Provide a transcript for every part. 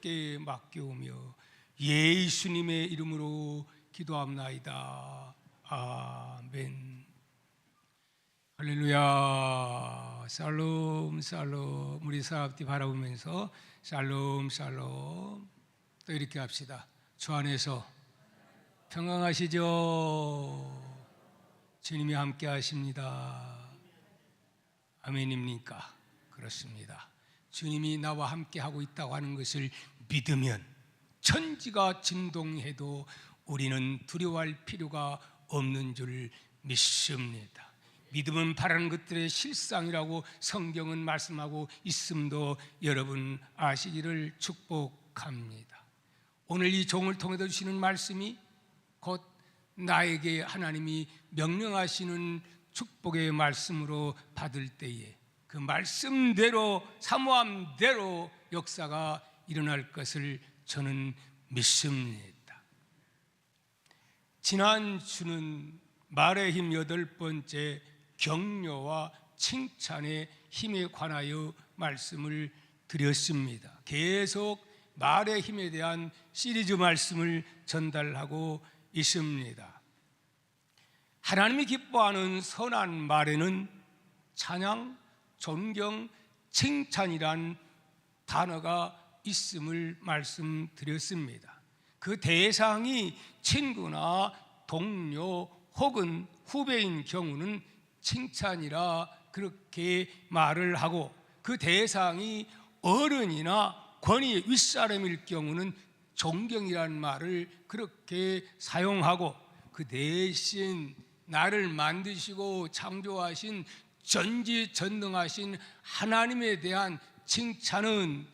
주께 맡겨오며 예수님의 이름으로 기도합나이다. 아멘. 할렐루야. 샬롬 샬롬. 우리 사업뒤 바라보면서 샬롬 샬롬. 또 이렇게 합시다. 주 안에서 평강하시죠? 주님이 함께 하십니다. 아멘입니까? 그렇습니다. 주님이 나와 함께 하고 있다고 하는 것을 믿으면 천지가 진동해도 우리는 두려워할 필요가 없는 줄 믿습니다. 믿음은 바라는 것들의 실상이라고 성경은 말씀하고 있음도 여러분 아시기를 축복합니다. 오늘 이 종을 통해서 주시는 말씀이 곧 나에게 하나님이 명령하시는 축복의 말씀으로 받을 때에 그 말씀대로 사모함대로 역사가 일어날 것을 저는 믿습니다. 지난 주는 말의 힘 8번째 격려와 칭찬의 힘에 관하여 말씀을 드렸습니다. 계속 말의 힘에 대한 시리즈 말씀을 전달하고 있습니다. 하나님이 기뻐하는 선한 말에는 찬양, 존경, 칭찬이란 단어가 있음을 말씀드렸습니다. 그 대상이 친구나 동료 혹은 후배인 경우는 칭찬이라 그렇게 말을 하고, 그 대상이 어른이나 권위의 윗사람일 경우는 존경이라는 말을 그렇게 사용하고, 그 대신 나를 만드시고 창조하신 전지전능하신 하나님에 대한 칭찬은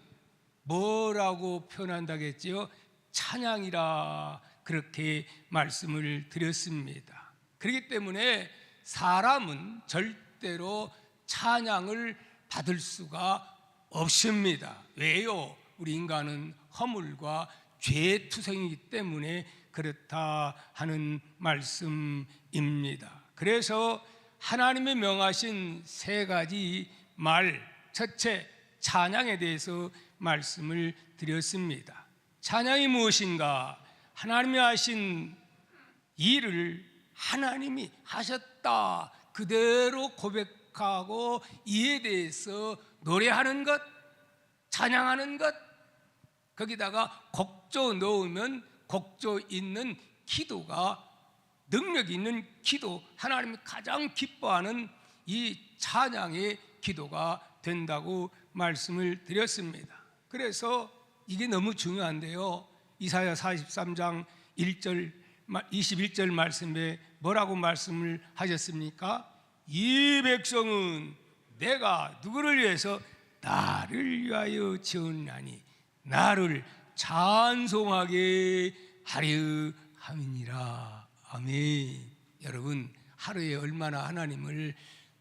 뭐라고 표현한다겠지요? 찬양이라 그렇게 말씀을 드렸습니다. 그렇기 때문에 사람은 절대로 찬양을 받을 수가 없습니다. 왜요? 우리 인간은 허물과 죄투성이기 때문에 그렇다 하는 말씀입니다. 그래서 하나님의 명하신 3가지 말, 첫째 찬양에 대해서 말씀을 드렸습니다. 찬양이 무엇인가? 하나님이 하신 일을 하나님이 하셨다 그대로 고백하고 이에 대해서 노래하는 것, 찬양하는 것, 거기다가 곡조 넣으면 곡조 있는 기도가 능력 있는 기도, 하나님이 가장 기뻐하는 이 찬양의 기도가 된다고 말씀을 드렸습니다. 그래서 이게 너무 중요한데요, 이사야 43장 1절 21절 말씀에 뭐라고 말씀을 하셨습니까? 이 백성은 내가 누구를 위해서? 나를 위하여 지었나니 나를 찬송하게 하려 함이니라. 아멘. 여러분, 하루에 얼마나 하나님을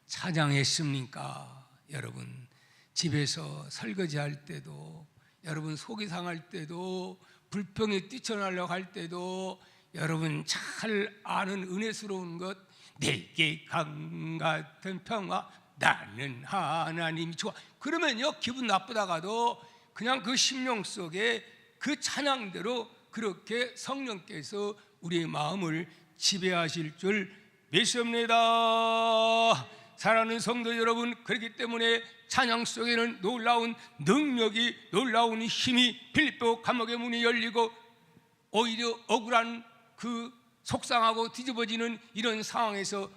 찬양했습니까? 여러분, 집에서 설거지할 때도, 여러분 속이 상할 때도, 불평에 뛰쳐나려고 할 때도, 여러분 잘 아는 은혜스러운 것, 내게 강 같은 평화, 나는 하나님이 좋아. 그러면요, 기분 나쁘다가도 그냥 그 심령 속에 그 찬양대로 그렇게 성령께서 우리의 마음을 지배하실 줄 믿습니다. 사랑하는 성도 여러분, 그렇기 때문에 찬양 속에는 놀라운 능력이, 놀라운 힘이, 빌립보 감옥의 문이 열리고 오히려 억울한 그 속상하고 뒤집어지는 이런 상황에서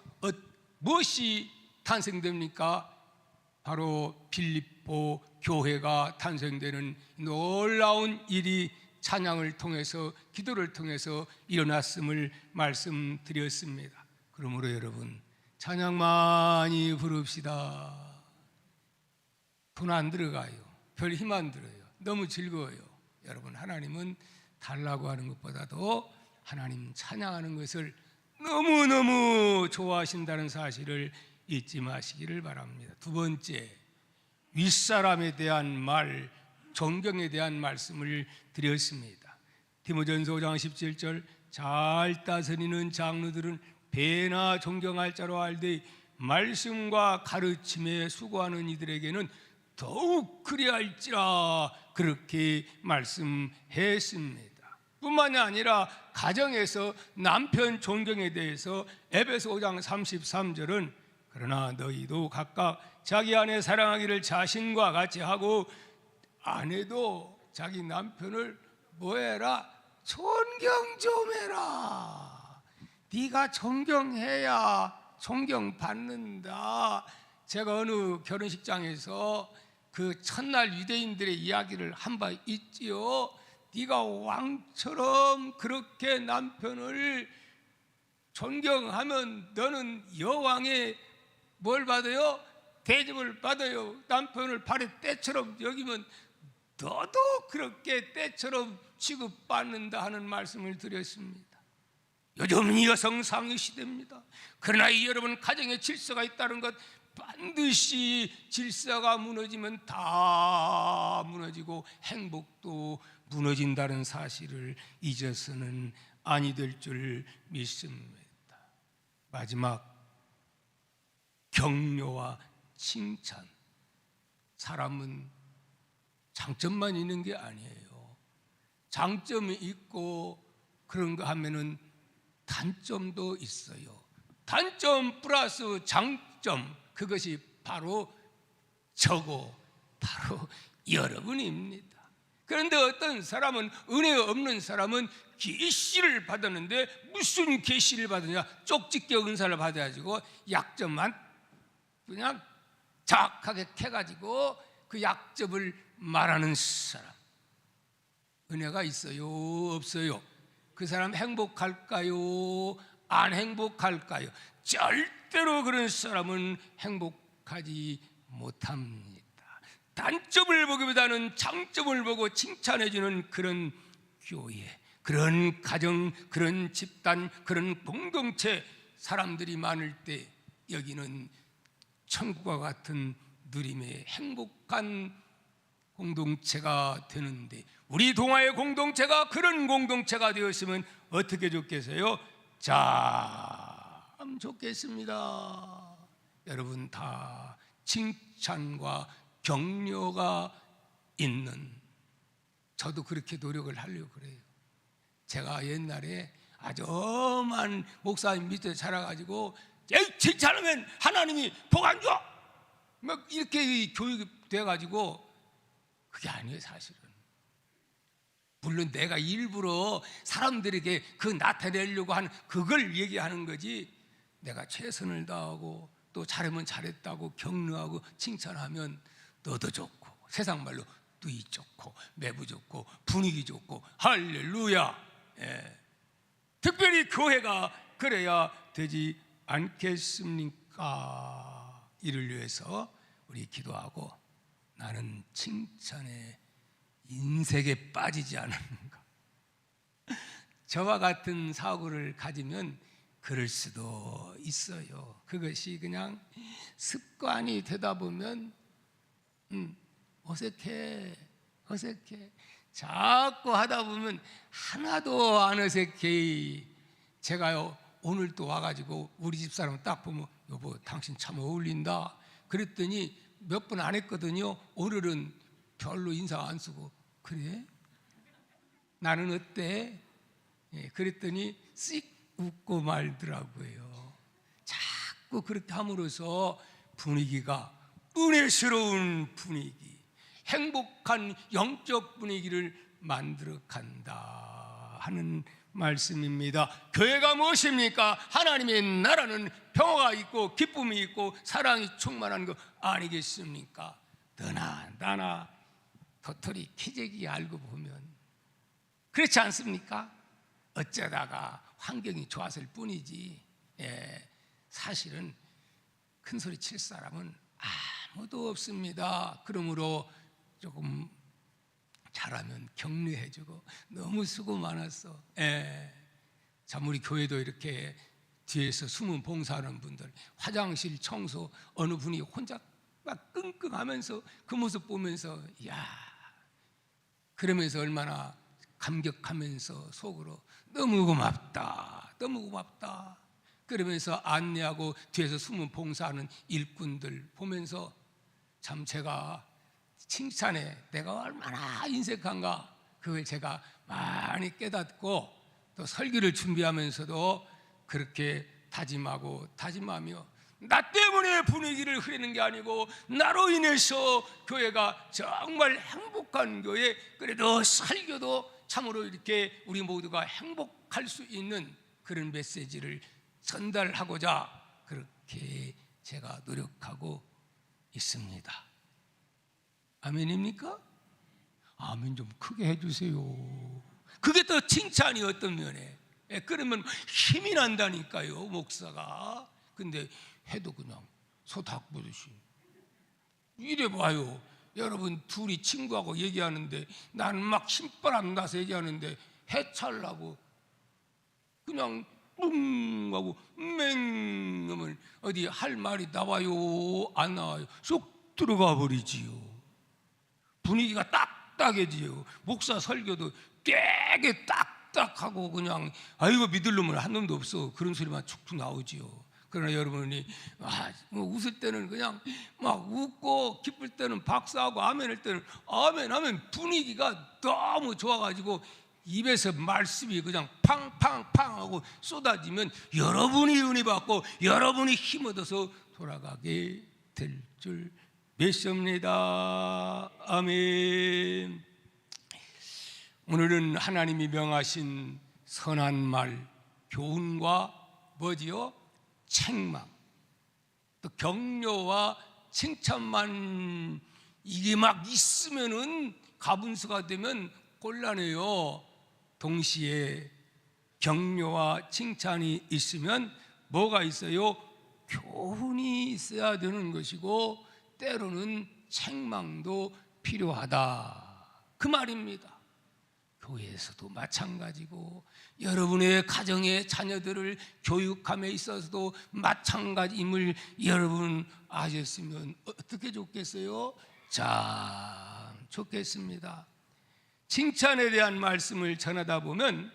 무엇이 탄생됩니까? 바로 빌립보 교회가 탄생되는 놀라운 일이 찬양을 통해서, 기도를 통해서 일어났음을 말씀드렸습니다. 그러므로 여러분, 찬양 많이 부릅시다. 돈 안 들어가요. 별 힘 안 들어요. 너무 즐거워요. 여러분, 하나님은 달라고 하는 것보다도 하나님 찬양하는 것을 너무너무 좋아하신다는 사실을 잊지 마시기를 바랍니다. 2번째, 윗사람에 대한 말, 존경에 대한 말씀을 드렸습니다. 디모전서 5장 17절, 잘 다스리는 장로들은 배나 존경할 자로 알되 말씀과 가르침에 수고하는 이들에게는 더욱 그리할지라 그렇게 말씀했습니다. 뿐만이 아니라 가정에서 남편 존경에 대해서 에베소 5장 33절은 그러나 너희도 각각 자기 아내 사랑하기를 자신과 같이 하고 아내도 자기 남편을 뭐해라? 존경 좀 해라. 네가 존경해야 존경받는다. 제가 어느 결혼식장에서 그 첫날 유대인들의 이야기를 한 바 있지요. 네가 왕처럼 그렇게 남편을 존경하면 너는 여왕의 뭘 받아요? 대접을 받아요. 남편을 발의 때처럼 여기면 너도 그렇게 때처럼 취급받는다 하는 말씀을 드렸습니다. 요즘 여성 상위 시대입니다. 그러나 여러분, 가정에 질서가 있다는 것, 반드시 질서가 무너지면 다 무너지고 행복도 무너진다는 사실을 잊어서는 아니 될 줄 믿습니다. 마지막, 격려와 칭찬. 사람은 장점만 있는 게 아니에요. 장점이 있고 그런 거 하면은 단점도 있어요. 단점 플러스 장점, 그것이 바로 저고 바로 여러분입니다. 그런데 어떤 사람은, 은혜 없는 사람은 계시를 받았는데 무슨 계시를 받느냐? 쪽집게 은사를 받아가지고 약점만 그냥 정확하게 캐가지고 그 약점을 말하는 사람. 은혜가 있어요? 없어요? 그 사람 행복할까요? 안 행복할까요? 절대로 그런 사람은 행복하지 못합니다. 단점을 보기보다는 장점을 보고 칭찬해주는 그런 교회, 그런 가정, 그런 집단, 그런 공동체, 사람들이 많을 때 여기는 천국과 같은 누림의 행복한 공동체가 되는데, 우리 동아의 공동체가 그런 공동체가 되었으면 어떻게 좋겠어요? 참 좋겠습니다. 여러분 다 칭찬과 격려가 있는, 저도 그렇게 노력을 하려고 그래요. 제가 옛날에 아주 엄한 목사님 밑에 자라가지고 칭찬하면 하나님이 복 안 줘! 막 이렇게 교육이 돼가지고, 그게 아니에요 사실은. 물론 내가 일부러 사람들에게 그 나타내려고 하는 그걸 얘기하는 거지, 내가 최선을 다하고 또 잘하면 잘했다고 격려하고 칭찬하면 너도 좋고, 세상 말로 뚜이 좋고 매부 좋고 분위기 좋고 할렐루야. 예. 특별히 교회가 그래야 되지 않겠습니까? 이를 위해서 우리 기도하고, 나는 칭찬에 인색에 빠지지 않는가. 저와 같은 사고를 가지면 그럴 수도 있어요. 그것이 그냥 습관이 되다 보면 어색해. 자꾸 하다 보면 하나도 안 어색해. 제가요, 오늘 또 와가지고 우리 집사람 딱 보면, 여보 당신 참 어울린다 그랬더니 몇 번 안 했거든요. 오늘은 별로 인상 안 쓰고, 그래? 나는 어때? 예, 그랬더니 씩 웃고 말더라고요. 자꾸 그렇게 함으로써 분위기가 은혜스러운 분위기, 행복한 영적 분위기를 만들어 간다 하는 말씀입니다. 교회가 무엇입니까? 하나님의 나라는 평화가 있고 기쁨이 있고 사랑이 충만한 거 아니겠습니까? 너나 나나 도토리 키재기 알고 보면 그렇지 않습니까? 어쩌다가 환경이 좋았을 뿐이지, 사실은 큰 소리 칠 사람은 아무도 없습니다. 그러므로 조금 잘하면 격려해주고, 너무 수고 많았어. 참 우리 교회도 이렇게 뒤에서 숨은 봉사하는 분들, 화장실 청소, 어느 분이 혼자 막 끙끙하면서 그 모습 보면서, 야, 그러면서 얼마나 감격하면서 속으로 너무 고맙다, 너무 고맙다. 그러면서 안내하고 뒤에서 숨은 봉사하는 일꾼들 보면서 참 제가 칭찬에 내가 얼마나 인색한가, 그걸 제가 많이 깨닫고 또 설교를 준비하면서도 그렇게 다짐하며 나 때문에 분위기를 흐리는 게 아니고 나로 인해서 교회가 정말 행복한 교회, 그래도 설교도 참으로 이렇게 우리 모두가 행복할 수 있는 그런 메시지를 전달하고자 그렇게 제가 노력하고 있습니다. 아멘입니까? 아멘 좀 크게 해주세요. 그게 또 칭찬이 어떤 면에, 그러면 힘이 난다니까요, 목사가. 근데 해도 그냥 소닭 보듯이 이래 봐요. 여러분 둘이 친구하고 얘기하는데 나는 막 신바람 나서 얘기하는데 해찰라고 그냥 뿡 하고 맹 하면 어디 할 말이 나와요 안 나와요? 쏙 들어가 버리지요. 분위기가 딱딱해지요. 목사 설교도 되게 딱딱하고 그냥 아이고 믿을 놈은 한 놈도 없어, 그런 소리만 축축 나오지요. 그러나 여러분이 웃을 때는 그냥 막 웃고, 기쁠 때는 박수하고, 아멘할 때는 아멘 하면 분위기가 너무 좋아가지고 입에서 말씀이 그냥 팡팡팡 하고 쏟아지면 여러분이 은혜 받고 여러분이 힘 얻어서 돌아가게 될 줄 믿습니다. 아멘. 오늘은 하나님이 명하신 선한 말, 교훈과 뭐지요? 책망, 또 격려와 칭찬만 이게 막 있으면은 가분수가 되면 곤란해요. 동시에 격려와 칭찬이 있으면 뭐가 있어요? 교훈이 있어야 되는 것이고 때로는 책망도 필요하다, 그 말입니다. 교회에서도 마찬가지고 여러분의 가정의 자녀들을 교육함에 있어서도 마찬가지임을 여러분 아셨으면 어떻게 좋겠어요? 참 좋겠습니다. 칭찬에 대한 말씀을 전하다 보면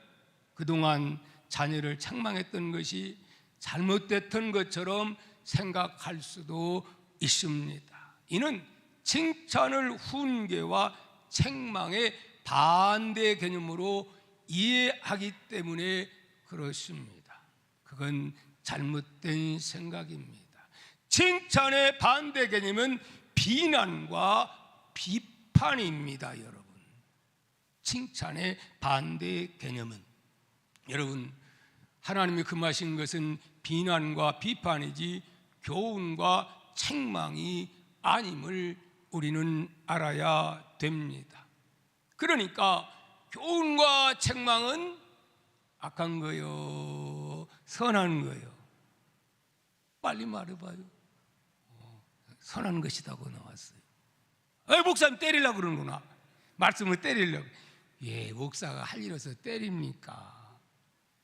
그동안 자녀를 책망했던 것이 잘못됐던 것처럼 생각할 수도 있습니다. 이는 칭찬을 훈계와 책망의 반대 개념으로 이해하기 때문에 그렇습니다. 그건 잘못된 생각입니다. 칭찬의 반대 개념은 비난과 비판입니다. 여러분, 칭찬의 반대 개념은, 여러분, 하나님이 금하신 것은 비난과 비판이지 교훈과 책망이 아님을 우리는 알아야 됩니다. 그러니까 교훈과 책망은 악한 거요, 선한 거요? 빨리 말해봐요. 선한 것이라고 나왔어요. 목사님 때리려고 그러는구나. 말씀을 때리려고. 예, 목사가 할 일어서 때립니까?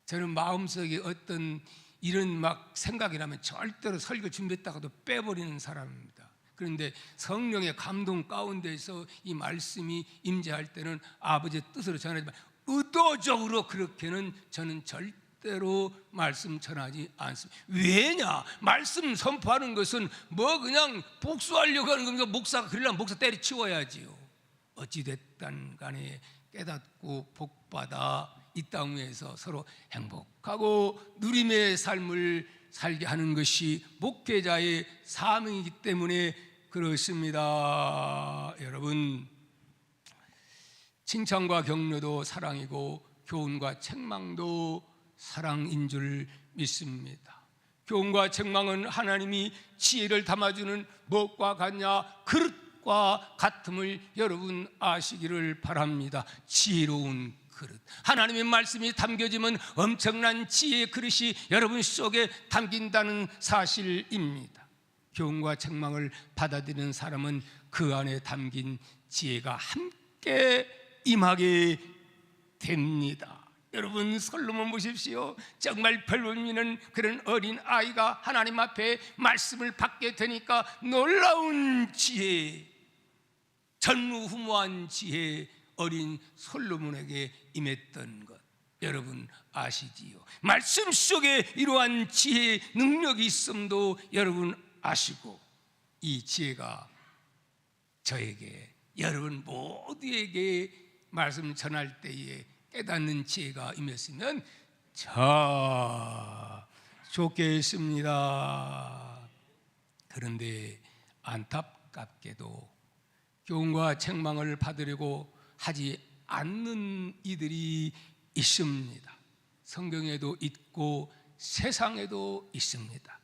저는 마음속에 어떤 이런 막 생각이 나면 절대로 설교 준비했다가도 빼버리는 사람입니다. 그런데 성령의 감동 가운데서 이 말씀이 임재할 때는 아버지의 뜻으로 전하지만 의도적으로 그렇게는 저는 절대로 말씀 전하지 않습니다. 왜냐? 말씀 선포하는 것은 뭐 그냥 복수하려고 하는 겁니까? 목사가 그러려면 목사 때려치워야지요. 어찌됐든 간에 깨닫고 복받아 이 땅 위에서 서로 행복하고 누림의 삶을 살게 하는 것이 목회자의 사명이기 때문에 그렇습니다. 여러분, 칭찬과 격려도 사랑이고 교훈과 책망도 사랑인 줄 믿습니다. 교훈과 책망은 하나님이 지혜를 담아주는 무엇과 같냐? 그릇과 같음을 여러분 아시기를 바랍니다. 지혜로운 그릇, 하나님의 말씀이 담겨지면 엄청난 지혜의 그릇이 여러분 속에 담긴다는 사실입니다. 교훈과 책망을 받아들이는 사람은 그 안에 담긴 지혜가 함께 임하게 됩니다. 여러분, 솔로몬 보십시오. 정말 별볼미는 그런 어린 아이가 하나님 앞에 말씀을 받게 되니까 놀라운 지혜, 전무후무한 지혜, 어린 솔로몬에게 임했던 것 여러분 아시지요? 말씀 속에 이러한 지혜의 능력이 있음도 여러분 아시고, 이 지혜가 저에게, 여러분 모두에게 말씀 전할 때에 깨닫는 지혜가 임했으면 참 좋겠습니다. 그런데 안타깝게도 교훈과 책망을 받으려고 하지 않는 이들이 있습니다. 성경에도 있고 세상에도 있습니다.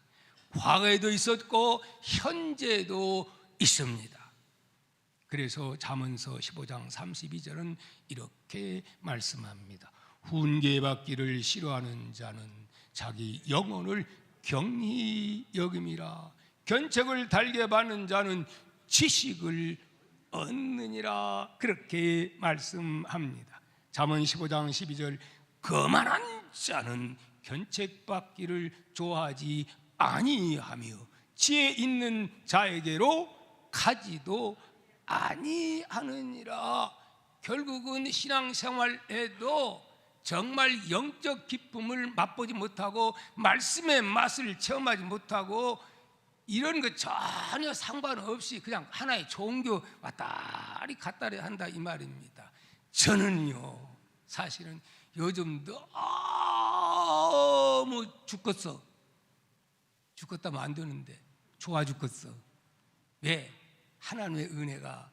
과거에도 있었고 현재도 있습니다. 그래서 잠언서 15장 32절은 이렇게 말씀합니다. 훈계받기를 싫어하는 자는 자기 영혼을 경히 여김이라. 견책을 달게 받는 자는 지식을 얻느니라. 그렇게 말씀합니다. 잠언 15장 12절, 거만한 자는 견책받기를 좋아하지 아니하며 지혜 있는 자에게로 가지도 아니하느니라. 결국은 신앙생활에도 정말 영적 기쁨을 맛보지 못하고 말씀의 맛을 체험하지 못하고 이런 거 전혀 상관없이 그냥 하나의 종교 왔다리 갔다리 한다 이 말입니다. 저는요 사실은 요즘 너무 죽겠다면 안 되는데 좋아 죽겠어. 왜? 하나님의 은혜가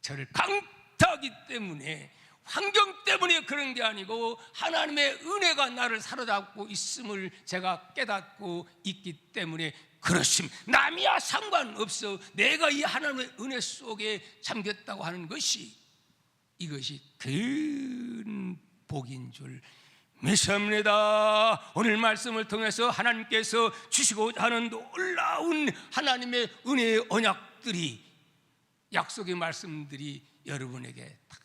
저를 강타하기 때문에, 환경 때문에 그런 게 아니고 하나님의 은혜가 나를 사로잡고 있음을 제가 깨닫고 있기 때문에 그렇습니다. 남이야 상관없어. 내가 이 하나님의 은혜 속에 잠겼다고 하는 것이, 이것이 큰 복인 줄 믿습니다. 오늘 말씀을 통해서 하나님께서 주시고자 하는 놀라운 하나님의 은혜의 언약들이, 약속의 말씀들이 여러분에게 다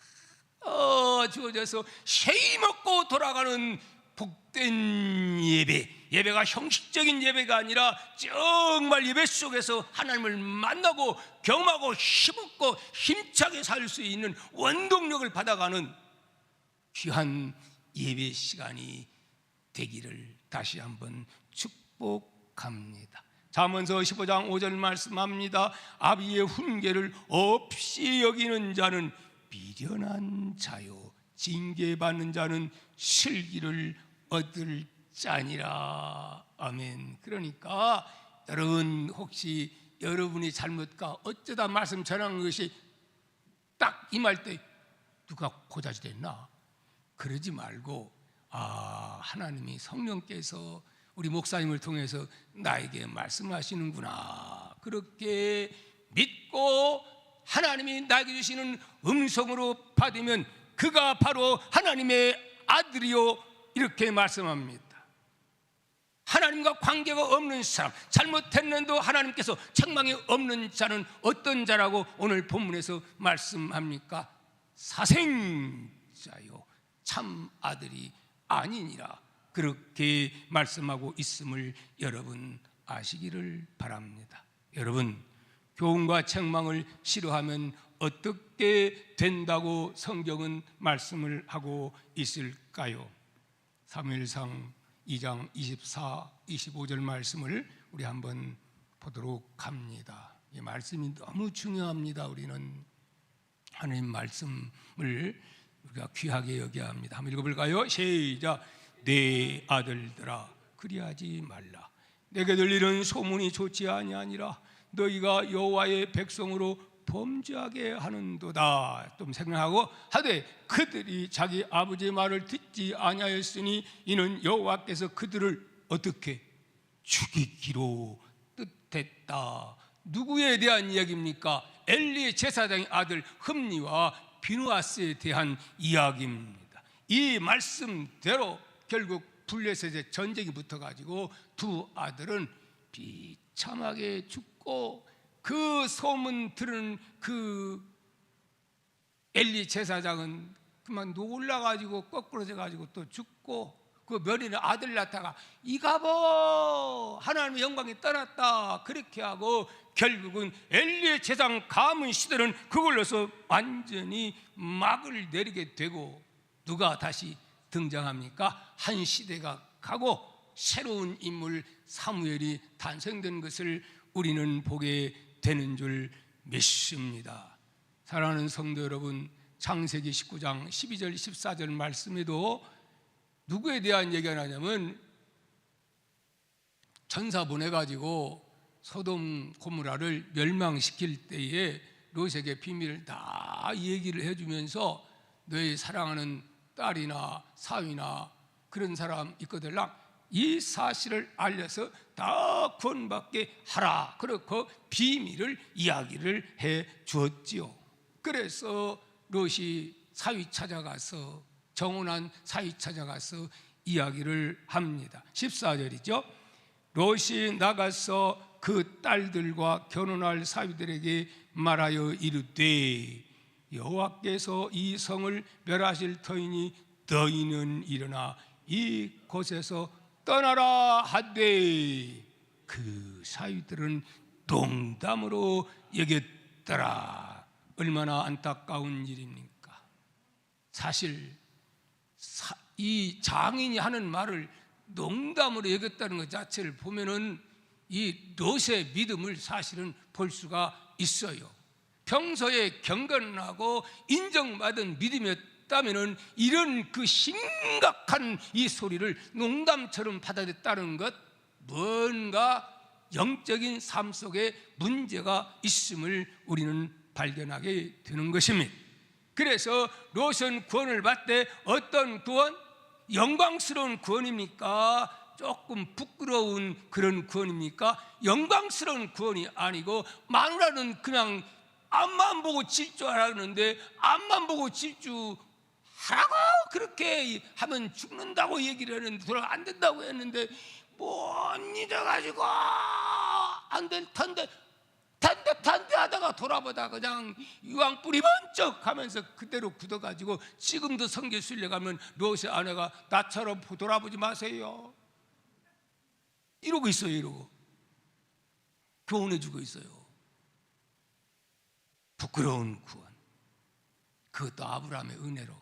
주어져서 세이 먹고 돌아가는 복된 예배가 형식적인 예배가 아니라 정말 예배 속에서 하나님을 만나고 경험하고 힘없고 힘차게 살 수 있는 원동력을 받아가는 귀한 예배 시간이 되기를 다시 한번 축복합니다. 잠언서 15장 5절 말씀합니다. 아비의 훈계를 없이 여기는 자는 미련한 자요, 징계받는 자는 실기를 얻을 자니라. 아멘. 그러니까 여러분, 혹시 여러분이 잘못과 어쩌다 말씀 전하는 것이 딱 임할 때 누가 고자지 됐나? 그러지 말고, 하나님이 성령께서 우리 목사님을 통해서 나에게 말씀하시는구나, 그렇게 믿고 하나님이 나에게 주시는 음성으로 받으면 그가 바로 하나님의 아들이요, 이렇게 말씀합니다. 하나님과 관계가 없는 사람, 잘못했는데도 하나님께서 책망이 없는 자는 어떤 자라고 오늘 본문에서 말씀합니까? 사생자요, 참 아들이 아니니라. 그렇게 말씀하고 있음을 여러분 아시기를 바랍니다. 여러분, 교훈과 책망을 싫어하면 어떻게 된다고 성경은 말씀을 하고 있을까요? 사무엘상 2장 24, 25절 말씀을 우리 한번 보도록 합니다. 이 말씀이 너무 중요합니다. 우리는 하나님 말씀을 우리가 귀하게 여겨야 합니다. 한번 읽어볼까요? 시작. 내 아들들아, 그리하지 말라. 내게 들리는 소문이 좋지 아니하니라. 너희가 여호와의 백성으로 범죄하게 하는도다. 좀 생각하고 하되 그들이 자기 아버지의 말을 듣지 아니하였으니 이는 여호와께서 그들을 어떻게 죽이기로 뜻했다. 누구에 대한 이야기입니까? 엘리 제사장의 아들 흠니와 비누아스에 대한 이야기입니다. 이 말씀대로 결국 블레셋의 전쟁이 붙어가지고 두 아들은 비참하게 죽고, 그 소문 들은 그 엘리 제사장은 그만 놀라가지고 거꾸러져가지고 또 죽고, 그 며느리는 아들 낳다가 이가보 하나님의 영광이 떠났다 그렇게 하고, 결국은 엘리의 제사장 가문 시대는 그걸로서 완전히 막을 내리게 되고, 누가 다시 등장합니까? 한 시대가 가고 새로운 인물 사무엘이 탄생된 것을 우리는 보게 되는 줄 믿습니다. 사랑하는 성도 여러분, 창세기 19장 12절 14절 말씀에도 누구에 대한 얘기가 나냐면 천사 보내가지고 소돔 고모라를 멸망시킬 때에 롯에게 비밀을 다 얘기를 해주면서 너의 사랑하는 딸이나 사위나 그런 사람 있거들랑 이 사실을 알려서 다 구원받게 하라. 그렇고 비밀을 이야기를 해 주었지요. 그래서 롯이 사위 찾아가서, 정혼한 사위 찾아가서 이야기를 합니다. 14절이죠. 롯이 나가서 그 딸들과 결혼할 사위들에게 말하여 이르되 여호와께서 이 성을 멸하실 터이니 너희는 일어나 이 곳에서 떠나라 하되 그 사위들은 농담으로 여겼더라. 얼마나 안타까운 일입니까? 사실 이 장인이 하는 말을 농담으로 여겼다는 것 자체를 보면은 이 롯의 믿음을 사실은 볼 수가 있어요. 평소에 경건하고 인정받은 믿음이었다면은 이런 그 심각한 이 소리를 농담처럼 받아들였다는 것, 뭔가 영적인 삶 속에 문제가 있음을 우리는 발견하게 되는 것입니다. 그래서 롯은 구원을 받되 어떤 구원? 영광스러운 구원입니까? 조금 부끄러운 그런 구원입니까? 영광스러운 구원이 아니고 마누라는 그냥 앞만 보고 질주하라는데 앞만 보고 질주하라고 그렇게 하면 죽는다고 얘기를 했는데 돌아 안 된다고 했는데 못 잊어가지고 안 될 텐데 단대 하다가 돌아보다 그냥 유황불이 번쩍 하면서 그대로 굳어가지고 지금도 성경 순례 가면 롯의 아내가 나처럼 돌아보지 마세요 이러고 있어요. 이러고 교훈해주고 있어요. 부끄러운 구원, 그것도 아브라함의 은혜로.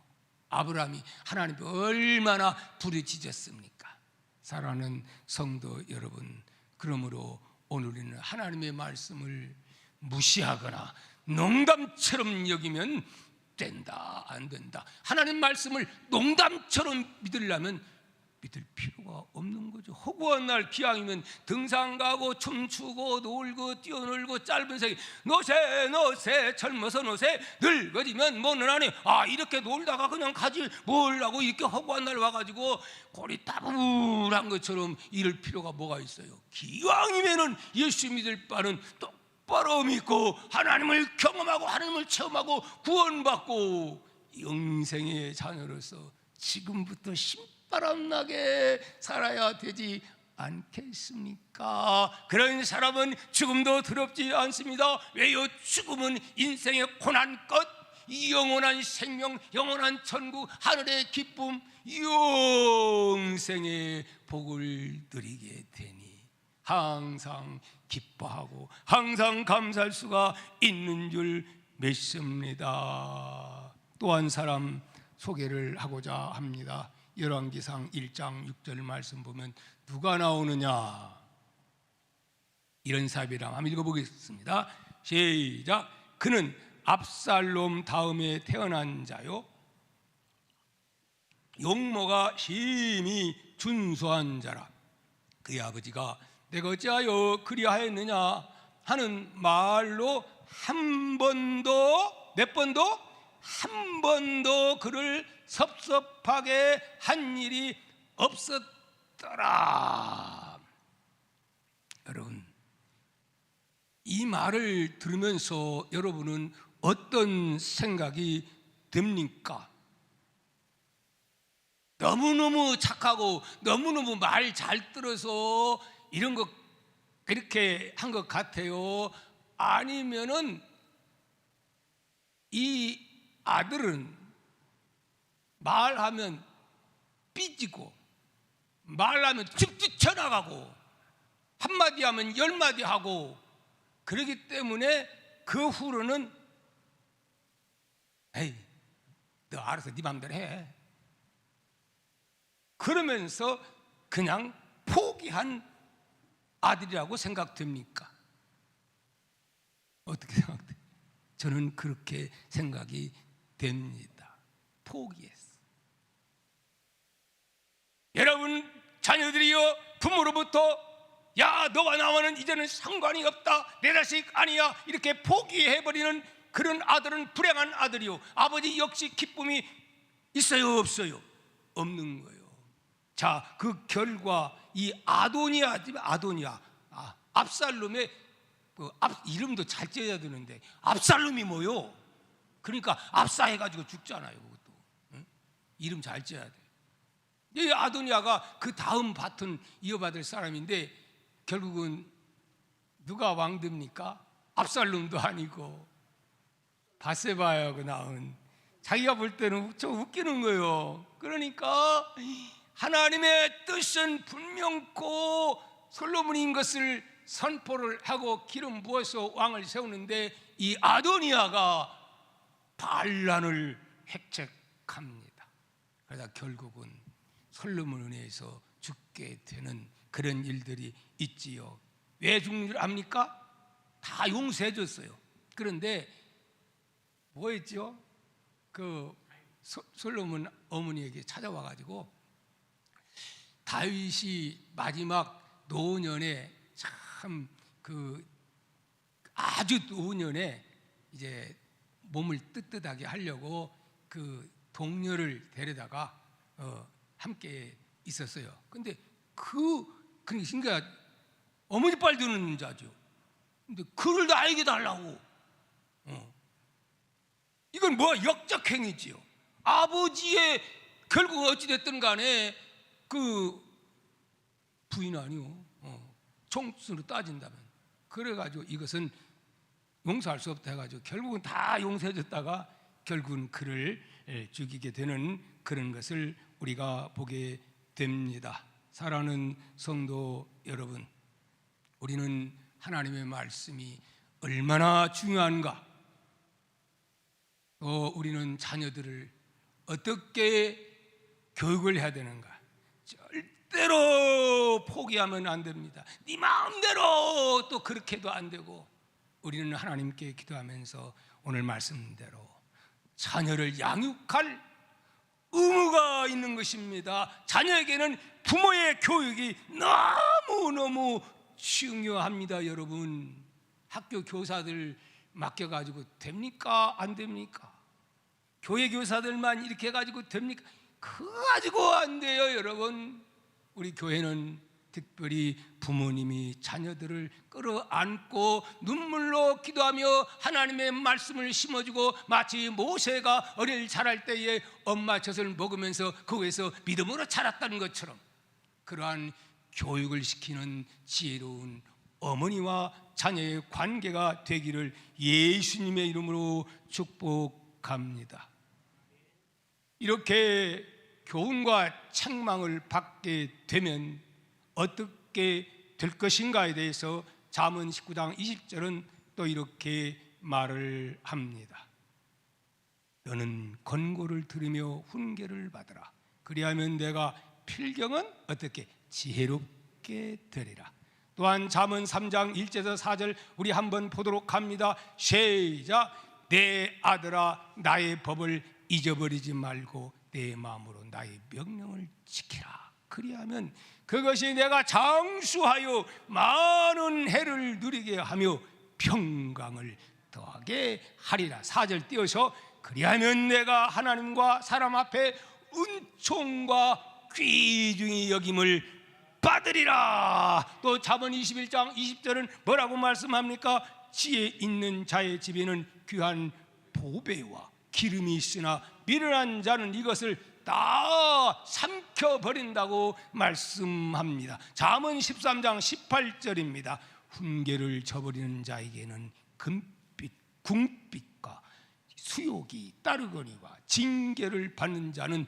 아브라함이 하나님께 얼마나 부르짖었습니까? 사랑하는 성도 여러분, 그러므로 오늘 우리는 하나님의 말씀을 무시하거나 농담처럼 여기면 된다, 안 된다. 하나님 말씀을 농담처럼 믿으려면 믿을 필요가 없는 거죠. 허구한 날 기왕이면 등산 가고 춤추고 놀고 뛰어놀고 짧은 생에 노세 젊어서 노세 늙어지면 뭐는 안 해. 이렇게 놀다가 그냥 가지 뭘 하고 이렇게 허구한 날 와가지고 골이 따분한 것처럼 이럴 필요가 뭐가 있어요. 기왕이면은 예수 믿을 바는 똑바로 믿고 하나님을 경험하고 하나님을 체험하고 구원받고 영생의 자녀로서 지금부터 바람나게 살아야 되지 않겠습니까? 그런 사람은 죽음도 두렵지 않습니다. 왜요? 죽음은 인생의 고난끝, 영원한 생명, 영원한 천국, 하늘의 기쁨, 영생의 복을 누리게 되니 항상 기뻐하고 항상 감사할 수가 있는 줄 믿습니다. 또 한 사람 소개를 하고자 합니다. 열왕기상 1장 6절 말씀 보면 누가 나오느냐? 이런 사람이랑 한번 읽어보겠습니다. 시작. 그는 압살롬 다음에 태어난 자요, 용모가 심히 준수한 자라. 그의 아버지가 내가 어찌하여 그리하였느냐 하는 말로 한 번도, 몇 번도? 한 번도 그를 섭섭하게 한 일이 없었더라. 여러분, 이 말을 들으면서 여러분은 어떤 생각이 듭니까? 너무너무 착하고 너무너무 말 잘 들어서 이런 거 그렇게 한 것 같아요? 아니면은 이 아들은 말하면 삐지고 말하면 쭉 뛰쳐나가고 한마디 하면 열마디 하고 그러기 때문에 그 후로는 에이 너 알아서 네 맘대로 해 그러면서 그냥 포기한 아들이라고 생각됩니까? 어떻게 생각돼요? 저는 그렇게 생각이 됩니다. 포기했어. 여러분 자녀들이여, 부모로부터 야 너와 나와는 이제는 상관이 없다, 내 자식 아니야, 이렇게 포기해버리는 그런 아들은 불행한 아들이요. 아버지 역시 기쁨이 있어요, 없어요? 없는 거예요. 자, 그 결과 이 아도니아, 압살롬의 이름도 잘 지어야 되는데 압살롬이 뭐요? 그러니까 압사해가지고 죽잖아요. 그것도 응? 이름 잘 지어야 돼. 이 아도니아가 그 다음 바톤 이어받을 사람인데 결국은 누가 왕됩니까? 압살롬도 아니고 바세바하고 낳은, 자기가 볼 때는 좀 웃기는 거예요. 그러니까 하나님의 뜻은 분명코 솔로몬인 것을 선포를 하고 기름 부어서 왕을 세우는데 이 아도니아가 반란을 획책합니다. 그러다 결국은 솔로몬 은혜에서 죽게 되는 그런 일들이 있지요. 왜 죽는 줄 압니까? 다 용서해 줬어요. 그런데 뭐였죠? 그 솔로몬 어머니에게 찾아와 가지고 다윗이 마지막 노년에 참 아주 노년에 이제 몸을 뜨뜻하게 하려고 그 동료를 데려다가 함께 있었어요. 근데 그러니까 어머니 빨 드는 자죠. 근데 그를 나에게 달라고. 이건 뭐 역적행위지요. 아버지의 결국 어찌됐든 간에 그 부인 아니요. 총수로 따진다면. 그래가지고 이것은 용서할 수 없다 해가지고 결국은 다 용서해줬다가 결국은 그를 죽이게 되는 그런 것을 우리가 보게 됩니다. 사랑하는 성도 여러분, 우리는 하나님의 말씀이 얼마나 중요한가, 또 우리는 자녀들을 어떻게 교육을 해야 되는가, 절대로 포기하면 안 됩니다. 네 마음대로 또 그렇게 해도 안 되고, 우리는 하나님께 기도하면서 오늘 말씀대로 자녀를 양육할 의무가 있는 것입니다. 자녀에게는 부모의 교육이 너무너무 중요합니다. 여러분, 학교 교사들 맡겨가지고 됩니까? 안 됩니까? 교회 교사들만 이렇게 해가지고 됩니까? 그거 가지고 안 돼요. 여러분, 우리 교회는 특별히 부모님이 자녀들을 끌어안고 눈물로 기도하며 하나님의 말씀을 심어주고, 마치 모세가 어릴 자랄 때에 엄마 젖을 먹으면서 거기에서 믿음으로 자랐다는 것처럼 그러한 교육을 시키는 지혜로운 어머니와 자녀의 관계가 되기를 예수님의 이름으로 축복합니다. 이렇게 교훈과 책망을 받게 되면 어떻게 될 것인가에 대해서 잠언 19장 20절은 또 이렇게 말을 합니다. 너는 권고를 들으며 훈계를 받으라. 그리하면 내가 필경은 어떻게 지혜롭게 되리라. 또한 잠언 3장 1절에서 4절 우리 한번 보도록 합니다. 시작. 내 아들아, 나의 법을 잊어버리지 말고 내 마음으로 나의 명령을 지키라. 그리하면 그것이 내가 장수하여 많은 해를 누리게 하며 평강을 더하게 하리라. 4절 띄어서 그리하면 내가 하나님과 사람 앞에 은총과 귀중히 여김을 받으리라. 또 잠언 21장 20절은 뭐라고 말씀합니까? 지혜 있는 자의 집에는 귀한 보배와 기름이 있으나 미련한 자는 이것을 다 삼켜버린다고 말씀합니다. 잠언 13장 18절입니다. 훈계를 저버리는 자에게는 금빛, 궁빛과 수욕이 따르거니와 징계를 받는 자는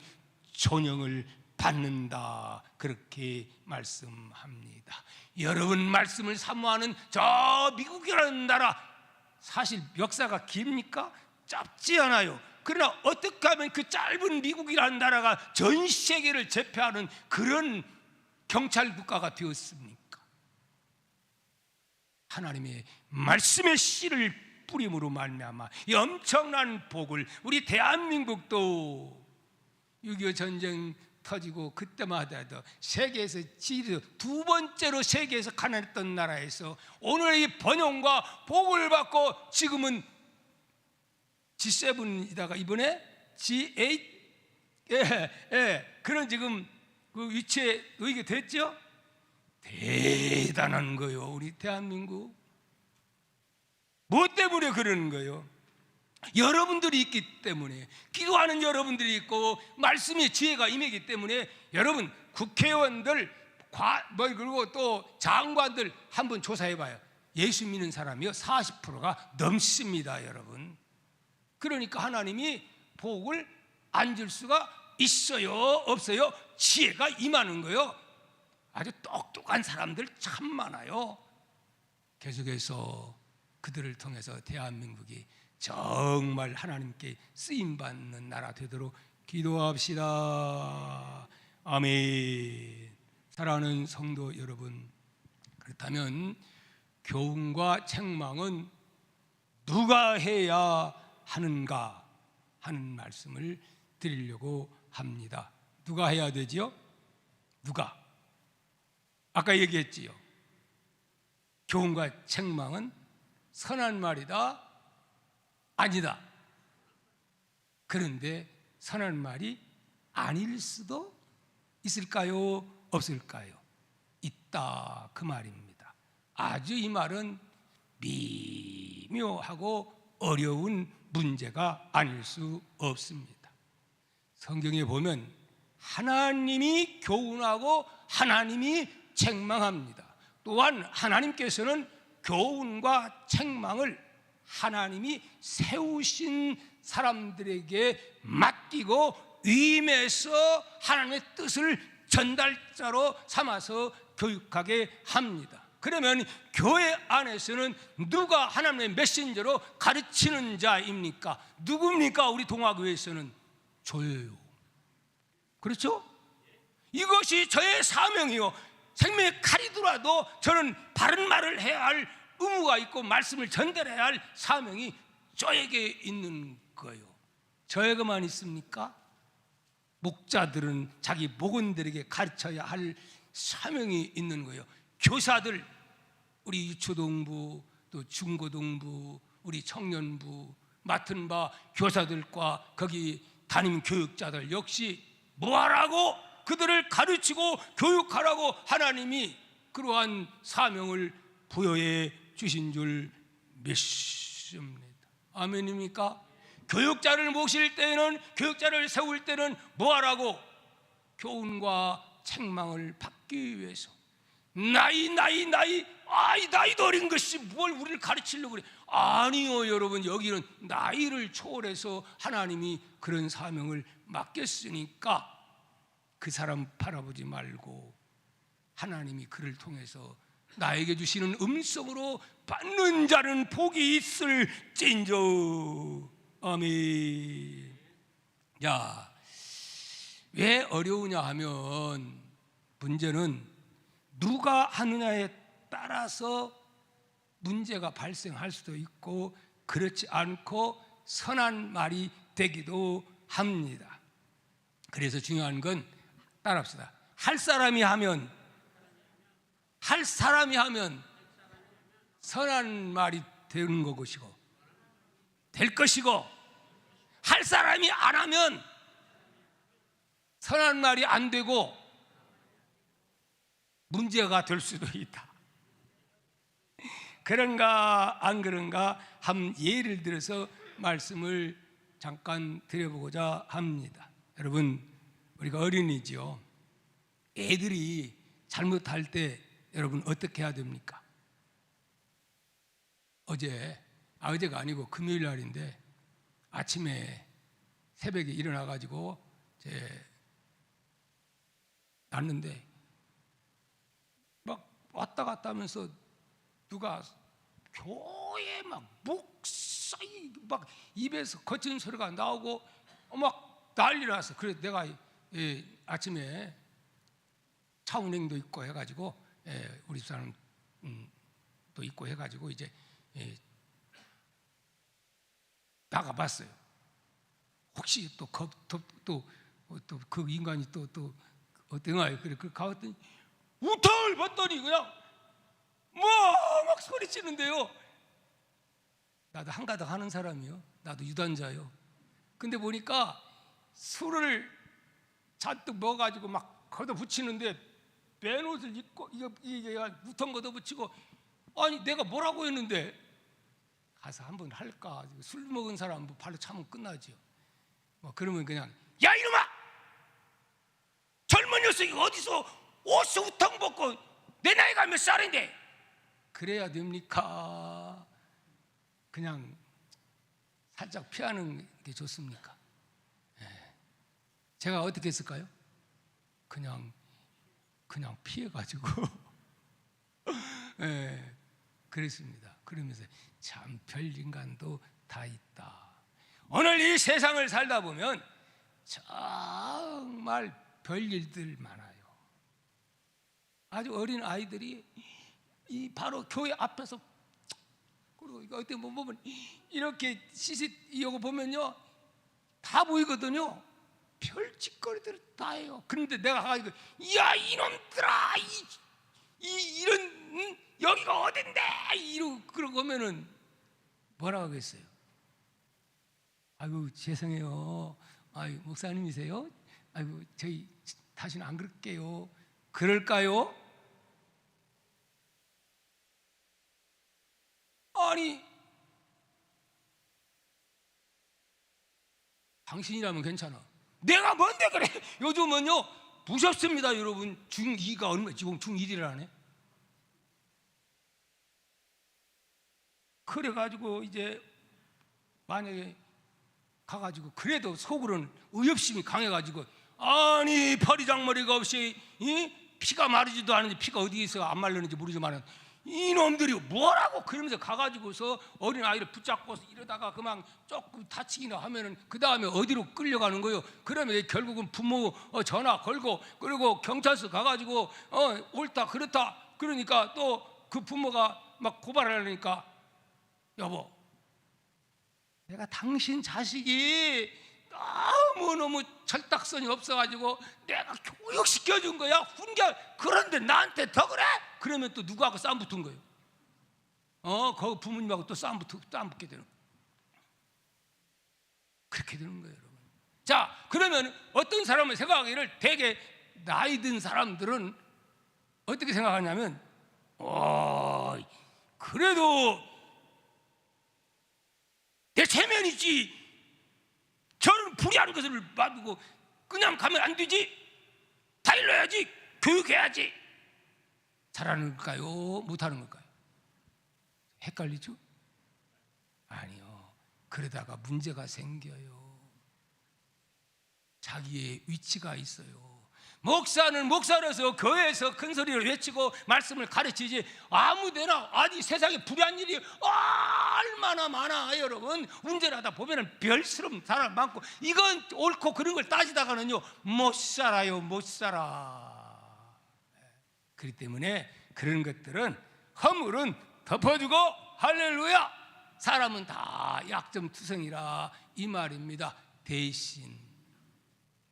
존영을 받는다. 그렇게 말씀합니다. 여러분, 말씀을 사모하는 저 미국이라는 나라, 사실 역사가 깁니까? 짧지 않아요. 그러나 어떻게 하면 그 짧은 미국이라는 나라가 전 세계를 제패하는 그런 경찰 국가가 되었습니까? 하나님의 말씀의 씨를 뿌림으로 말미암아 이 엄청난 복을 우리 대한민국도 6.25 전쟁 터지고 그때마다도 세계에서 두 번째로 세계에서 가난했던 나라에서 오늘 이 번영과 복을 받고 지금은 G7이다가 이번에 G8 그런 지금 그 위치에 의게 됐죠. 대단한 거요. 우리 대한민국 뭐 때문에 그러는 거예요? 여러분들이 있기 때문에, 기도하는 여러분들이 있고 말씀의 지혜가 임하기 때문에. 여러분 국회의원들 그리고 또 장관들 한번 조사해봐요. 예수 믿는 사람이요 40%가 넘습니다, 여러분. 그러니까 하나님이 복을 안 줄 수가 있어요, 없어요? 지혜가 임하는 거예요. 아주 똑똑한 사람들 참 많아요. 계속해서 그들을 통해서 대한민국이 정말 하나님께 쓰임받는 나라 되도록 기도합시다. 아멘. 사랑하는 성도 여러분, 그렇다면 교훈과 책망은 누가 해야 하는가 하는 말씀을 드리려고 합니다. 누가 해야 되지요? 누가? 아까 얘기했지요. 교훈과 책망은 선한 말이다, 아니다. 그런데 선한 말이 아닐 수도 있을까요? 없을까요? 있다, 그 말입니다. 아주 이 말은 미묘하고 어려운 문제가 아닐 수 없습니다. 성경에 보면 하나님이 교훈하고 하나님이 책망합니다. 또한 하나님께서는 교훈과 책망을 하나님이 세우신 사람들에게 맡기고 위임해서 하나님의 뜻을 전달자로 삼아서 교육하게 합니다. 그러면 교회 안에서는 누가 하나님의 메신저로 가르치는 자입니까? 누굽니까? 우리 동아교회에서는 저예요. 그렇죠? 이것이 저의 사명이요. 생명의 칼이 들어와도 저는 바른 말을 해야 할 의무가 있고 말씀을 전달해야 할 사명이 저에게 있는 거예요. 저에게만 있습니까? 목자들은 자기 목원들에게 가르쳐야 할 사명이 있는 거예요. 교사들, 우리 유초동부, 또 중고동부, 우리 청년부 맡은 바 교사들과 거기 담임 교육자들 역시 뭐하라고 그들을 가르치고 교육하라고 하나님이 그러한 사명을 부여해 주신 줄 믿습니다. 아멘입니까? 교육자를 모실 때는, 교육자를 세울 때는 뭐하라고? 교훈과 책망을 받기 위해서. 나이도 어린 것이 뭘 우리를 가르치려고 그래. 아니요, 여러분, 여기는 나이를 초월해서 하나님이 그런 사명을 맡겼으니까 그 사람 바라보지 말고 하나님이 그를 통해서 나에게 주시는 음성으로 받는 자는 복이 있을진저. 아멘. 야, 왜 어려우냐 하면 문제는 누가 하느냐에 따라서 문제가 발생할 수도 있고 그렇지 않고 선한 말이 되기도 합니다. 그래서 중요한 건 따라합시다. 할 사람이 하면 선한 말이 되는 것이고 될 것이고, 할 사람이 안 하면 선한 말이 안 되고 문제가 될 수도 있다. 그런가 안 그런가 한 예를 들어서 말씀을 잠깐 드려보고자 합니다. 여러분, 우리가 어린이지요. 애들이 잘못할 때 여러분 어떻게 해야 됩니까? 어제가 아니고 금요일 날인데 아침에 새벽에 일어나가지고 났는데 막 왔다 갔다 하면서 누가 교회 막 목사이 막 입에서 거친 소리가 나오고 막 난리 났어. 그래서 내가 아침에 차 운행도 있고 해가지고 우리 집사람도 있고 해가지고 이제 나가봤어요. 혹시 또 그 인간이 또 어떤가요? 그래 그 가봤더니 우털 봤더니 그냥 막 소리치는데요. 나도 한가닥 하는 사람이요. 나도 유단자요. 근데 보니까 술을 잔뜩 먹어가지고 막 걷어붙이는데 맨옷을 입고 이게 우통 걷어붙이고, 아니 내가 뭐라고 했는데 가서 한번 할까? 술 먹은 사람 뭐 발로 차면 끝나죠. 뭐 그러면 그냥 야 이놈아, 젊은 녀석이 어디서 옷을 우통 벗고, 내 나이가 몇 살인데 그래야 됩니까? 그냥 살짝 피하는 게 좋습니까? 제가 어떻게 했을까요? 그냥 피해가지고 그랬습니다. 그러면서 참 별인간도 다 있다. 오늘 이 세상을 살다 보면 정말 별일들 많아요. 아주 어린 아이들이 이 바로 교회 앞에서, 그리고 어떻게 보면 이렇게 이거 보면요 다 보이거든요. 별짓거리들 다 해요. 그런데 내가 가지고 야 이놈들아, 이런 여기가 어딘데 이러고 그러고 오면은 뭐라고 하겠어요? 아이고 죄송해요. 아이 목사님이세요? 아이고 저희 다시는 안 그럴게요. 그럴까요? 아니 당신이라면 괜찮아. 내가 뭔데 그래? 요즘은요 무섭습니다 여러분. 중2가 얼마, 지금 중1이라네. 그래가지고 이제 만약에 가가지고 그래도 속으로는 의협심이 강해가지고, 아니 파리장머리가 없이 피가 마르지도 않은데 피가 어디에서 안 마르는지 모르지만 이놈들이 뭐라고 그러면서 가가지고서 어린 아이를 붙잡고 이러다가 그만 조금 다치기나 하면은 그 다음에 어디로 끌려가는 거예요? 그러면 결국은 부모 전화 걸고, 그리고 경찰서 가가지고 옳다 그렇다 그러니까 또 그 부모가 막 고발하려니까, 여보 내가 당신 자식이 너무 철딱선이 없어가지고 내가 교육시켜준 거야, 훈계. 그런데 나한테 더 그래? 그러면 또 누구하고 싸움 붙은 거예요? 그 부모님하고 또 싸움 붙게 되는 거예요. 그렇게 되는 거예요, 여러분. 자, 그러면 어떤 사람을 생각하기를, 되게 나이 든 사람들은 어떻게 생각하냐면, 그래도 내 체면이지, 저는 불의하는 것을 놔두고 그냥 가면 안 되지, 다 일러야지, 교육해야지. 잘하는 걸까요? 못하는 걸까요? 헷갈리죠? 아니요. 그러다가 문제가 생겨요. 자기의 위치가 있어요. 목사는 목사로서 교회에서 큰 소리를 외치고 말씀을 가르치지, 아무데나, 아니 세상에 불의한 일이 얼마나 많아 여러분. 운전하다 보면은 별스러운 사람 많고, 이건 옳고 그런 걸 따지다가는요 못 살아요, 못 살아. 그렇기 때문에 그런 것들은, 허물은 덮어주고, 할렐루야, 사람은 다 약점투성이라 이 말입니다. 대신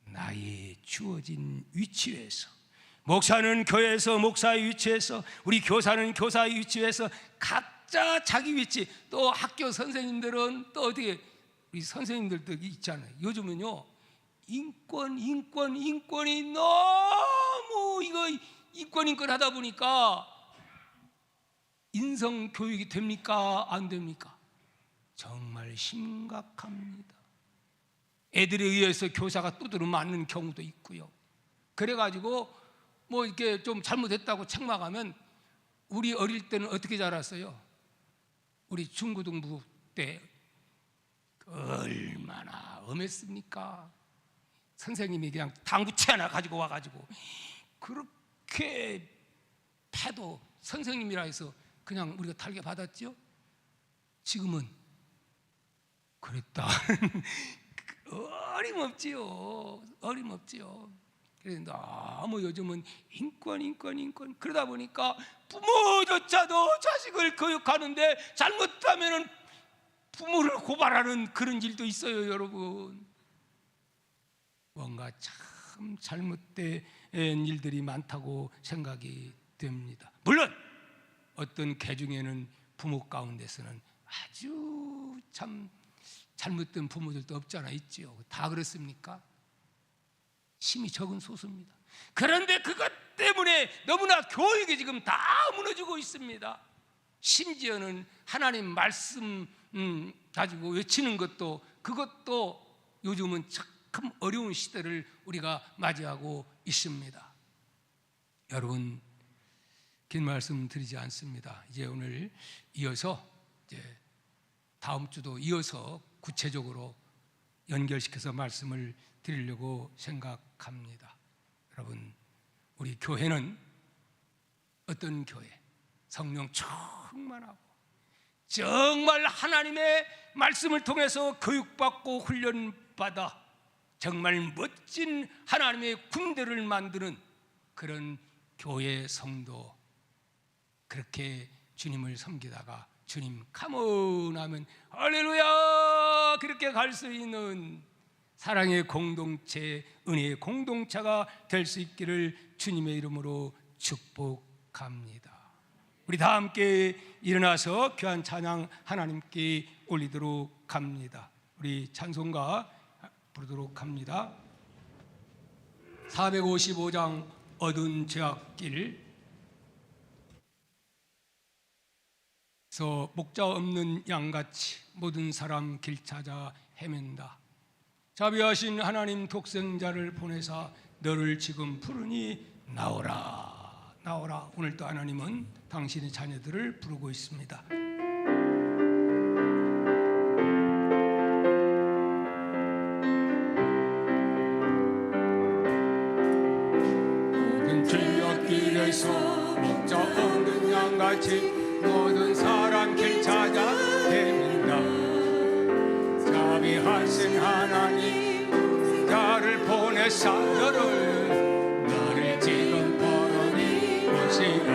나의 주어진 위치에서, 목사는 교회에서 목사의 위치에서, 우리 교사는 교사의 위치에서 각자 자기 위치, 또 학교 선생님들은 또 어떻게, 우리 선생님들도 있잖아요. 요즘은요 인권이 너무 이거 인권 하다 보니까 인성 교육이 됩니까? 안 됩니까? 정말 심각합니다. 애들에 의해서 교사가 두드려 맞는 경우도 있고요. 그래가지고 뭐 이렇게 좀 잘못했다고 책망하면, 우리 어릴 때는 어떻게 자랐어요? 우리 중고등부 때 얼마나 엄했습니까? 선생님이 그냥 당구채 하나 가지고 와가지고 그렇게 패도 선생님이라 해서 그냥 우리가 달게 받았죠. 지금은 그랬다 어림없지요. 그래서 너무 요즘은 인권 그러다 보니까 부모조차도 자식을 교육하는데 잘못하면은 부모를 고발하는 그런 일도 있어요, 여러분. 뭔가 참 잘못된 일들이 많다고 생각이 됩니다. 물론 어떤 개중에는 부모 가운데서는 아주 참 잘못된 부모들도 없잖아, 있지요. 다 그렇습니까? 힘이 적은 소수입니다. 그런데 그것 때문에 너무나 교육이 지금 다 무너지고 있습니다. 심지어는 하나님 말씀 가지고 외치는 것도, 그것도 요즘은 참 어려운 시대를 우리가 맞이하고 있습니다. 여러분, 긴 말씀 드리지 않습니다. 이제 오늘 이어서 이제 다음 주도 이어서 구체적으로 연결시켜서 말씀을 드리려고 생각합니다. 여러분, 우리 교회는 어떤 교회? 성령 충만하고 정말 하나님의 말씀을 통해서 교육받고 훈련받아 정말 멋진 하나님의 군대를 만드는 그런 교회 성도, 그렇게 주님을 섬기다가 주님 컴온 하면 할렐루야 그렇게 갈 수 있는 사랑의 공동체, 은혜의 공동체가 될 수 있기를 주님의 이름으로 축복합니다. 우리 다 함께 일어나서 귀한 찬양 하나님께 올리도록 합니다. 우리 찬송가 부르도록 합니다. 455장 어두운 죄악길. 그래서 목자 없는 양같이 모든 사람 길 찾아 헤맨다. 자비하신 하나님 독생자를 보내사 너를 지금 부르니 나오라 나오라. 오늘 또 하나님은 당신의 자녀들을 부르고 있습니다. 모든 죄악길에서 목자 없는 양같이 모든 사람 길 찾아 헤맨다. 자비하신 하나님 자를 보내사 너를 지금 부르니 오시라.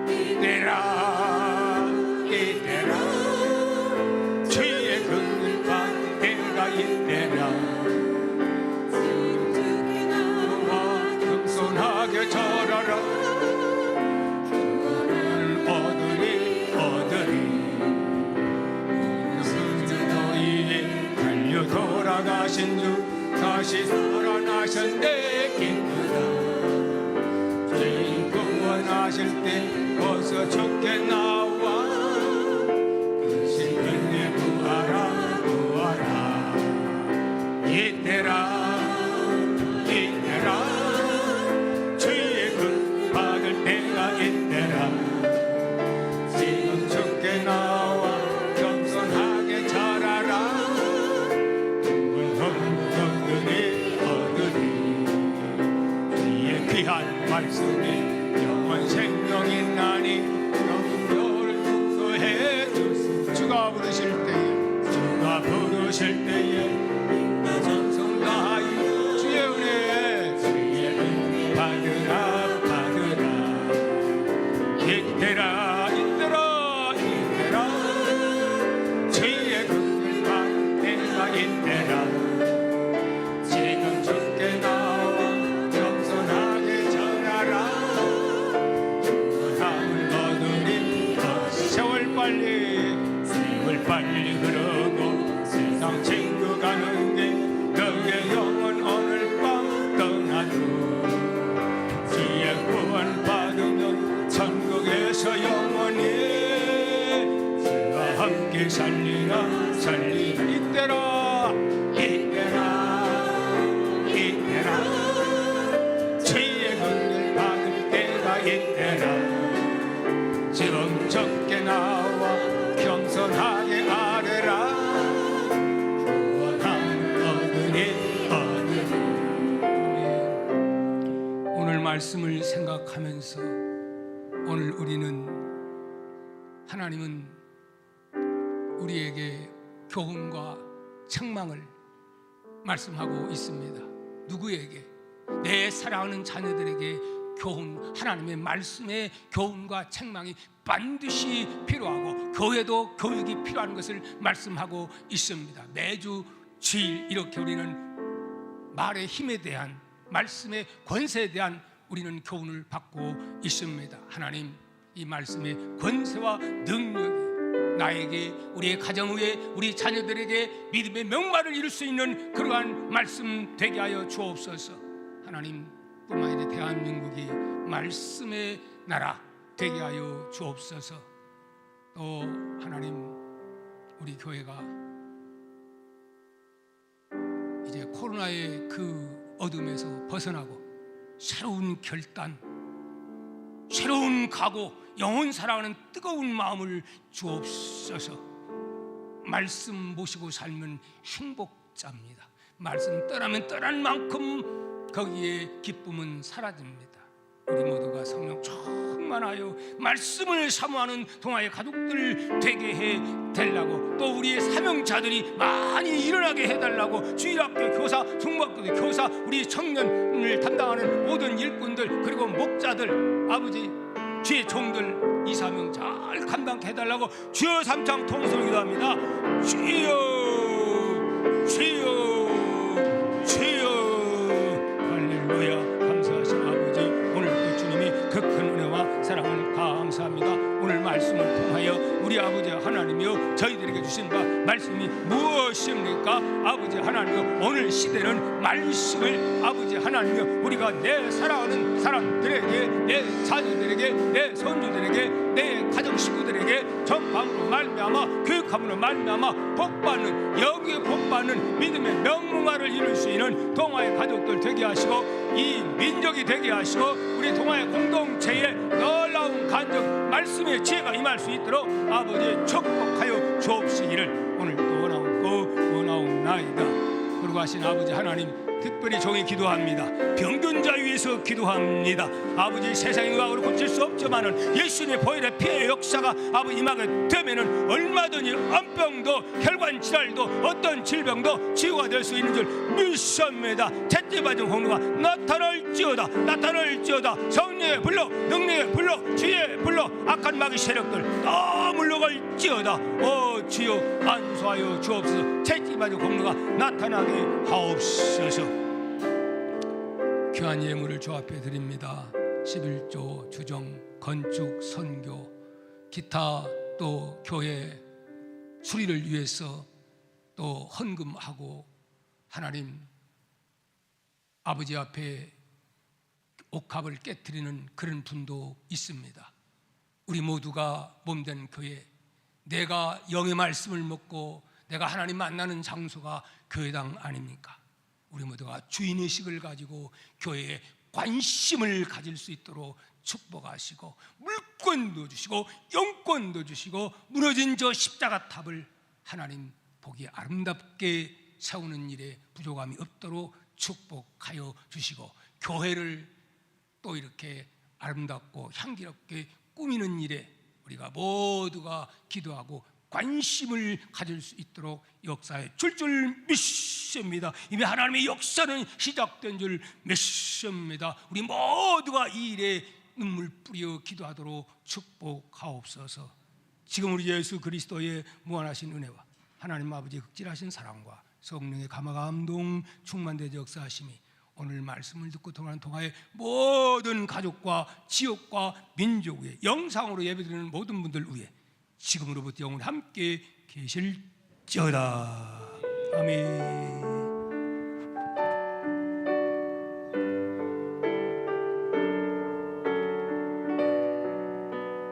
이때라 이때라 죄의 근판 때가 이때라. 주와 겸손하게 절하라. 구원을 얻으리 너희의 달려 돌아가신 주 다시 살아나셨네. 기쁘다. 죄인 구원하실 때 어서 죽게 나와 그 신은혜 구하라 구하라. 이때라 이때라 죄의 근 받을 때가 이때라. 지금 죽게 나와 겸손하게 자라라. 구원을 얻으리 주의 귀한 말씀이 영원 생명이 나니 너를 용서해 주소. 주가 부르실 때에 인가 정성 다하여 주의 은혜 받으라 이때라 주의 은혜 받을 때가 이때라. 지금 죽게 나와 겸손하게 전하라. 세월 빨리 흐르고 세상 친구 가는 게 너의 영혼 오늘 밤 떠나도 주의 구원 받으면 천국에서 영원히 주와 함께 살리라. 이때라 주의 은혜를 받을 때가 이때라. 지금 적게 나와 겸손하게 아뢰라. 구원함 얻으리. 오늘 말씀을 생각하면서 오늘 우리는 하나님은 우리에게 교훈과 책망을 말씀하고 있습니다. 누구에게? 내 사랑하는 자녀들에게 교훈, 하나님의 말씀의 교훈과 책망이 반드시 필요하고 교회도 교육이 필요한 것을 말씀하고 있습니다. 매주 주일 이렇게 우리는 말의 힘에 대한, 말씀의 권세에 대한 우리는 교훈을 받고 있습니다. 하나님, 이 말씀의 권세와 능력이 나에게, 우리의 가정 위에, 우리 자녀들에게 믿음의 명마를 이룰 수 있는 그러한 말씀 되게 하여 주옵소서. 하나님, 뿐만 아니라 대한민국이 말씀의 나라 되게 하여 주옵소서. 또 하나님, 우리 교회가 이제 코로나의 그 어둠에서 벗어나고 새로운 결단, 새로운 각오, 영혼 사랑하는 뜨거운 마음을 주옵소서. 말씀 모시고 살면 행복자입니다. 말씀 떠나면 떠난 만큼 거기에 기쁨은 사라집니다. 우리 모두가 성령 충만하여 말씀을 사모하는 동아의 가족들 되게 해달라고, 또 우리의 사명자들이 많이 일어나게 해달라고, 주일학교 교사, 중학교 교사, 우리 청년을 담당하는 모든 일꾼들, 그리고 목자들, 아버지 주의 종들 이 사명 잘 감당케 해달라고 주여 삼창 통성을 기도합니다. 주여, 주여, 주여. 할렐루야. 감사하신 아버지, 오늘도 주님이 그 큰 은혜와 사랑을 감사합니다. 오늘 말씀을 통하여 우리 아버지 하나님이여, 저희들에게 주신 바 말씀이 무엇입니까? 아버지 하나님이여, 오늘 시대는 말씀을 아버지 하나님이여, 우리가 내 사랑하는 사람들에게, 내 자녀들에게, 내 손주들에게, 내 가정 식구들에게 전파함으로 말미암아, 교육함으로 말미암아 복받는, 여기에 복받는 믿음의 명문화를 이룰 수 있는 동아의 가족들 되게 하시고, 이 민족이 되게 하시고, 우리 동아의 공동체에 놀라운 간증 말씀의 지혜가 임할 수 있도록 아버지 축복하여 주옵시기를 오늘도 원하옵나이다. 그러고 하신 아버지 하나님, 특별히 종이 기도합니다. 병든자 위해서 기도합니다. 아버지, 세상의 의학으로 고칠 수 없지만은 예수님의 보혈의 피의 역사가 아버지 임하게 되면은 얼마든지 암병도 혈관 질환도 어떤 질병도 치유가 될 수 있는 줄 믿습니다. 셋째 받은 공로가 나타날지어다, 나타날지어다. 성령의 불러, 능력의 불러, 주의 불러, 악한 마귀 세력들 다 물러갈지어다. 오 주여, 안수하여 주옵소서. 셋째 받은 공로가 나타나게 하옵소서. 귀한 예물을 주 앞에 드립니다. 11조, 주정, 건축, 선교, 기타 또 교회 수리를 위해서 또 헌금하고 하나님 아버지 앞에 옥합을 깨트리는 그런 분도 있습니다. 우리 모두가 몸된 교회, 내가 영의 말씀을 먹고 내가 하나님 만나는 장소가 교회당 아닙니까? 우리 모두가 주인의식을 가지고 교회에 관심을 가질 수 있도록 축복하시고, 물권도 주시고 영권도 주시고, 무너진 저 십자가 탑을 하나님 보기 아름답게 세우는 일에 부족함이 없도록 축복하여 주시고, 교회를 또 이렇게 아름답고 향기롭게 꾸미는 일에 우리가 모두가 기도하고 관심을 가질 수 있도록 역사에 줄 믿습니다. 이미 하나님의 역사는 시작된 줄 믿습니다. 우리 모두가 이 일에 눈물 뿌려 기도하도록 축복하옵소서. 지금 우리 예수 그리스도의 무한하신 은혜와 하나님 아버지의 극진하신 사랑과 성령의 감화감동 충만되어 역사하심이 오늘 말씀을 듣고 통하는 동아의 모든 가족과 지역과 민족 위에, 영상으로 예배드리는 모든 분들 위에 지금으로부터 영원히 함께 계실지어다. 아멘.